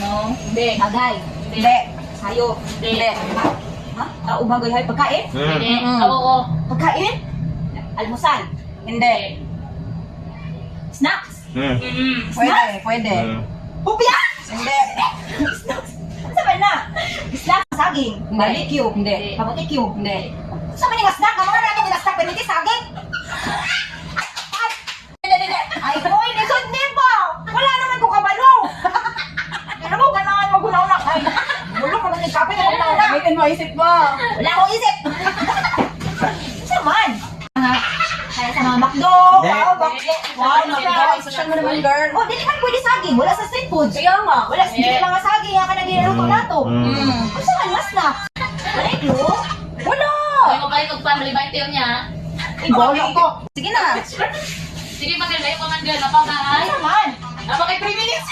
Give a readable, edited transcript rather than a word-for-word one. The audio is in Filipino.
No. Hindi. Bagay. Hindi. Hayop. Hindi. Ha? Tao bagay hayop. Pagkain? Hindi. Mm. Oo. Pagkain? Almusal. Hindi. Snacks. Pwede. Pwede. Pupya? Hindi. Sa ba na? Snack, saging. Hindi. Barbecue. Hindi. Barbecue. Hindi. Sa ba nga snack? Ang mga natin nga snack. Pero hindi saging. Ay, boy, lisod din po! Wala naman ko kabalo! Ano mo, ganahan mo gunaw-na? Ay, gulo ka nang ikape na gunaw-na! Gamitin mo, isip mo. Wala akong isip! Isa man! Kaya sa mga McDo! Hindi. Wow, McDo! Wow, McDo! Social mo naman, girl. Oh, di naman pwede saging. Wala sa street food. Kaya nga. Wala, hindi mga saging. Yan ka na ginuluto nato. Mm. Ano man mas na? Wala ito? Wala. Ay mo kayo mag-family bite yun niya. Ibolo ko. Sige na. Sige, maganda yung mga girl. Napakahay. Ano man? Napaka 3 minutes.